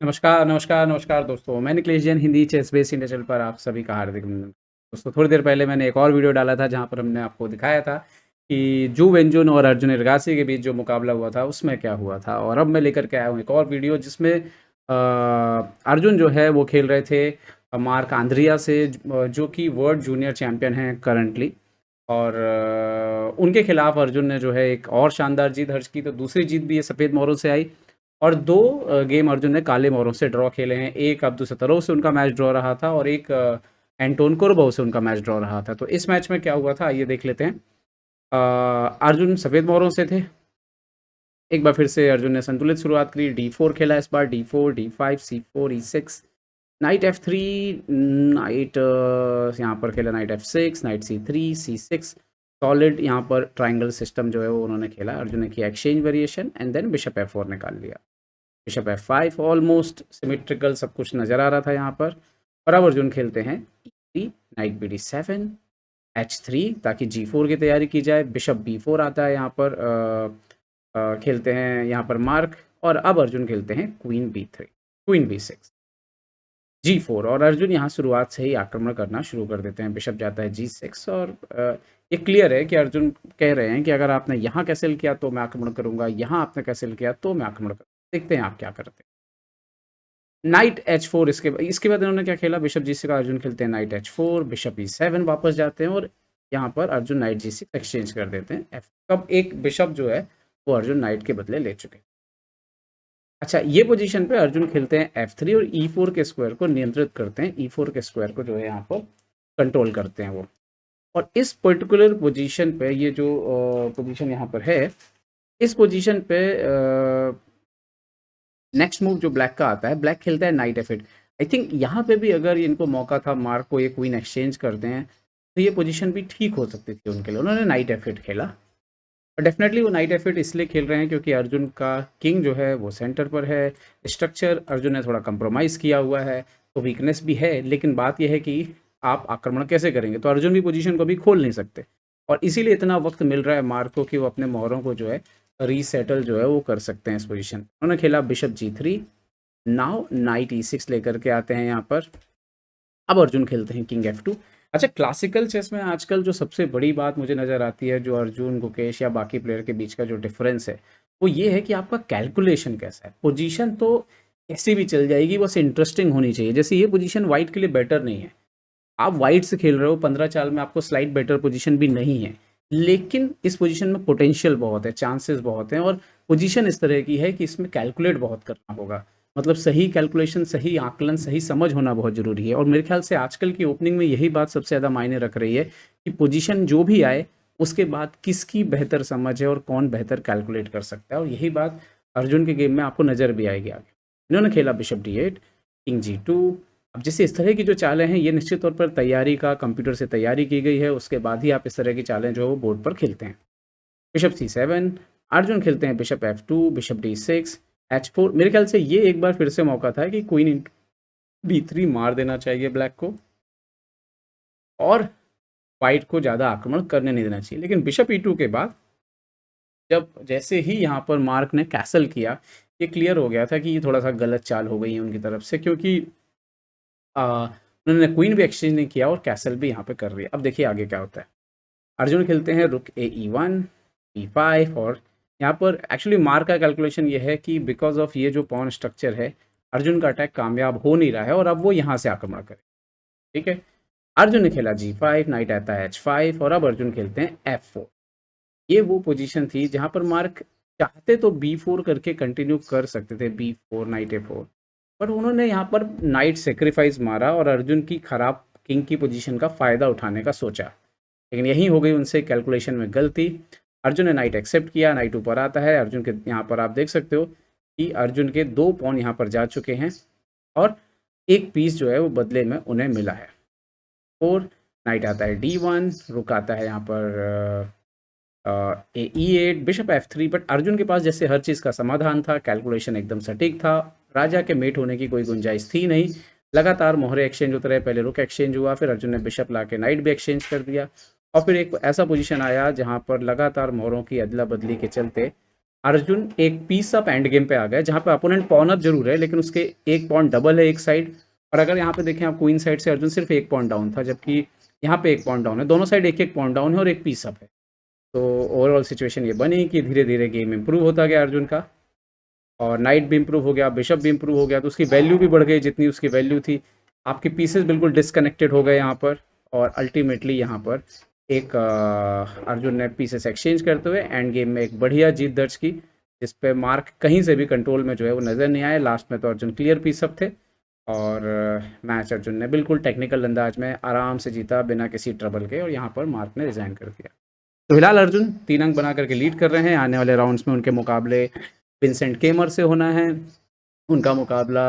नमस्कार, नमस्कार, नमस्कार दोस्तों। मैं Nikhilesh Jain Hindi ChessBase India channel पर आप सभी का हार्दिक अभिनंदन। दोस्तों थोड़ी देर पहले मैंने एक और वीडियो डाला था जहाँ पर हमने आपको दिखाया था कि जू वेन्जुन और अर्जुन एरगासी के बीच जो मुकाबला हुआ था उसमें क्या हुआ था। और अब मैं लेकर के आया हूँ एक और वीडियो जिसमें अर्जुन जो है वो खेल रहे थे मार्क आंद्रिया से जो कि वर्ल्ड जूनियर चैंपियन हैं करंटली। और उनके खिलाफ अर्जुन ने जो है एक और शानदार जीत दर्ज की। तो दूसरी जीत भी ये सफ़ेद मोहरों से आई और 2 गेम अर्जुन ने काले मोहरों से ड्रॉ खेले हैं। एक अब्दुसत्तरोव से उनका मैच ड्रॉ रहा था और एक एंटोन कुर्बोव से उनका मैच ड्रॉ रहा था। तो इस मैच में क्या हुआ था आइए देख लेते हैं। अर्जुन सफ़ेद मोहरों से थे। एक बार फिर से अर्जुन ने संतुलित शुरुआत करी। D4 खेला इस बार, D4, D5, C4, E6, night F3, night यहाँ पर खेला night F6, night C3, C6, solid यहाँ पर ट्राइंगल सिस्टम जो है वो उन्होंने खेला। अर्जुन ने किया exchange variation and then bishop F4 निकाल लिया। बिशप F5 ऑलमोस्ट सिमेट्रिकल सब कुछ नज़र आ रहा था यहाँ पर। और अब अर्जुन खेलते हैं E3, नाइट BD7, H3 ताकि G4 की तैयारी की जाए। बिशप B4 आता है यहाँ पर। खेलते हैं यहाँ पर मार्क और अब अर्जुन खेलते हैं queen B3, queen B6, G4 और अर्जुन यहाँ शुरुआत से ही आक्रमण करना शुरू कर देते हैं। बिशप जाता है G6 और ये क्लियर है कि अर्जुन कह रहे हैं कि अगर आपने यहाँ कैसल किया तो मैं आक्रमण करूँगा, यहाँ आपने कैसल किया तो मैं आक्रमण करूँगा। देखते हैं आप क्या करते हैं। नाइट H4 इसके बाद इन्होंने क्या खेला, बिशप G6 का अर्जुन खेलते हैं नाइट H4, बिशप E7 वापस जाते हैं और यहाँ पर अर्जुन नाइट G6 एक्सचेंज कर देते हैं। अब एक बिशप जो है वो अर्जुन नाइट के बदले ले चुके हैं। अच्छा, ये पोजीशन पे अर्जुन खेलते हैं F3 और E4 के स्क्वायर को नियंत्रित करते हैं। E4 के स्क्वायर को जो है यहाँ पर कंट्रोल करते हैं वो। और इस पर्टिकुलर पोजीशन पे ये जो पोजीशन यहाँ पर है, इस पोजीशन पे नेक्स्ट मूव जो ब्लैक का आता है, ब्लैक खेलता है नाइट F8। आई थिंक यहाँ पे भी अगर इनको मौका था मार्क को ये क्वीन एक्सचेंज करते हैं तो ये पोजीशन भी ठीक हो सकती थी उनके लिए। उन्होंने नाइट F8 खेला और डेफिनेटली वो नाइट F8 इसलिए खेल रहे हैं क्योंकि अर्जुन का किंग जो है वो सेंटर पर है। स्ट्रक्चर अर्जुन ने थोड़ा कंप्रोमाइज़ किया हुआ है तो वीकनेस भी है, लेकिन बात यह है कि आप आक्रमण कैसे करेंगे। तो अर्जुन भी पोजीशन को भी खोल नहीं सकते और इसीलिए इतना वक्त मिल रहा है मार्क को कि वो अपने मोहरों को जो है रीसेटल जो है वो कर सकते हैं इस पोजीशन। उन्होंने खेला bishop G3, now night E6 लेकर के आते हैं यहाँ पर। अब अर्जुन खेलते हैं किंग F2। अच्छा, क्लासिकल चेस में आजकल जो सबसे बड़ी बात मुझे नज़र आती है, जो अर्जुन, गुकेश या बाकी प्लेयर के बीच का जो डिफरेंस है वो ये है कि आपका कैलकुलेशन कैसा है। पोजीशन तो कैसी भी चल जाएगी, बस इंटरेस्टिंग होनी चाहिए। जैसे ये पोजीशन वाइट के लिए बेटर नहीं है, आप वाइट से खेल रहे हो, 15 चाल में आपको स्लाइट बेटर पोजीशन भी नहीं है, लेकिन इस पोजीशन में पोटेंशियल बहुत है, चांसेस बहुत हैं और पोजीशन इस तरह की है कि इसमें कैलकुलेट बहुत करना होगा। मतलब सही कैलकुलेशन, सही आकलन, सही समझ होना बहुत ज़रूरी है। और मेरे ख्याल से आजकल की ओपनिंग में यही बात सबसे ज़्यादा मायने रख रही है कि पोजीशन जो भी आए उसके बाद किसकी बेहतर समझ है और कौन बेहतर कैलकुलेट कर सकता है। और यही बात अर्जुन के गेम में आपको नज़र भी आएगी आगे। इन्होंने खेला बिशप D8, किंग G2। अब जैसे इस तरह की जो चालें हैं ये निश्चित तौर पर तैयारी का, कंप्यूटर से तैयारी की गई है, उसके बाद ही आप इस तरह की चालें जो है वो बोर्ड पर खेलते हैं। बिशप C7, अर्जुन खेलते हैं bishop F2, bishop D6, H4। मेरे ख्याल से ये एक बार फिर से मौका था कि क्वीन B3 मार देना चाहिए ब्लैक को और वाइट को ज़्यादा आक्रमण करने नहीं देना चाहिए। लेकिन बिशप E2 के बाद जब जैसे ही यहाँ पर मार्क ने कैसल किया, ये क्लियर हो गया था कि ये थोड़ा सा गलत चाल हो गई है उनकी तरफ से, क्योंकि उन्होंने क्वीन भी एक्सचेंज नहीं किया और कैसल भी यहाँ पे कर रही है। अब देखिए आगे क्या होता है। अर्जुन खेलते हैं रुक E1, E5 और यहाँ पर एक्चुअली मार्क का कैलकुलेशन ये है कि बिकॉज ऑफ ये जो पॉन स्ट्रक्चर है, अर्जुन का अटैक कामयाब हो नहीं रहा है और अब वो यहाँ से आक्रमण करे। ठीक है, अर्जुन ने खेला G5, नाइट आता है H5 और अब अर्जुन खेलते हैं F4। ये वो पोजीशन थी जहाँ पर मार्क चाहते तो B4 करके कंटिन्यू कर सकते थे, B4, नाइट A4, पर उन्होंने यहाँ पर नाइट सेक्रीफाइस मारा और अर्जुन की खराब किंग की पोजीशन का फ़ायदा उठाने का सोचा। लेकिन यही हो गई उनसे कैलकुलेशन में गलती। अर्जुन ने नाइट एक्सेप्ट किया, नाइट ऊपर आता है। अर्जुन के यहाँ पर आप देख सकते हो कि अर्जुन के 2 पॉन यहाँ पर जा चुके हैं और एक पीस जो है वो बदले में उन्हें मिला है। और नाइट आता है D1, रुक आता है यहाँ पर E8, bishop F3। But Arjun के पास जैसे हर चीज़ का समाधान था, कैलकुलेशन एकदम सटीक था, राजा के मेट होने की कोई गुंजाइश थी नहीं। लगातार मोहरे एक्सचेंज होते रहे, पहले रुक एक्सचेंज हुआ, फिर अर्जुन ने बिशप ला के नाइट भी एक्सचेंज कर दिया और फिर एक ऐसा पोजीशन आया जहां पर लगातार मोहरों की अदला बदली के चलते अर्जुन एक पीस अप एंड गेम पे आ गया, जहाँ पे अपोनेंट पॉन अप जरूर है लेकिन उसके एक पॉन डबल है एक साइड। और अगर यहाँ पे देखें आप क्वीन साइड से अर्जुन सिर्फ एक पॉन डाउन था, जबकि यहाँ पे एक पॉन डाउन है, दोनों साइड एक एक पॉन डाउन है और एक पीस अप है। तो ओवरऑल सिचुएशन ये बनी कि धीरे धीरे गेम इंप्रूव होता गया अर्जुन का, और नाइट भी इंप्रूव हो गया, बिशप भी इंप्रूव हो गया, तो उसकी वैल्यू भी बढ़ गई जितनी उसकी वैल्यू थी। आपके पीसेस बिल्कुल डिसकनेक्टेड हो गए यहाँ पर, और अल्टीमेटली यहाँ पर एक अर्जुन ने पीसेस एक्सचेंज करते हुए एंड गेम में एक बढ़िया जीत दर्ज की, जिस पे मार्क कहीं से भी कंट्रोल में जो है वो नज़र नहीं आए। लास्ट में तो अर्जुन क्लियर पीस अप थे, और मैच अर्जुन ने बिल्कुल टेक्निकल अंदाज में आराम से जीता बिना किसी ट्रबल के, और यहाँ पर मार्क ने रिजाइन कर दिया। तो फिलहाल अर्जुन 3 अंक बना करके लीड कर रहे हैं। आने वाले राउंड्स में उनके मुकाबले विंसेंट केमर से होना है, उनका मुकाबला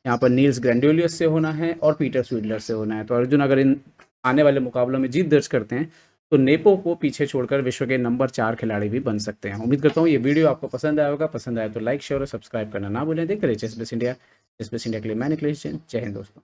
यहाँ पर नील्स ग्रैंडोलियस से होना है, और पीटर स्वीडलर से होना है। तो अर्जुन अगर इन आने वाले मुकाबलों में जीत दर्ज करते हैं तो नेपो को पीछे छोड़कर विश्व के नंबर 4 खिलाड़ी भी बन सकते हैं। उम्मीद करता हूँ ये वीडियो आपको पसंद आया होगा। पसंद आया तो लाइक शेयर और सब्सक्राइब करना ना भूलें। देखते रहिए ChessBase India. ChessBase India के लिए मैं निखिलेश जैन। जय हिंद दोस्तों।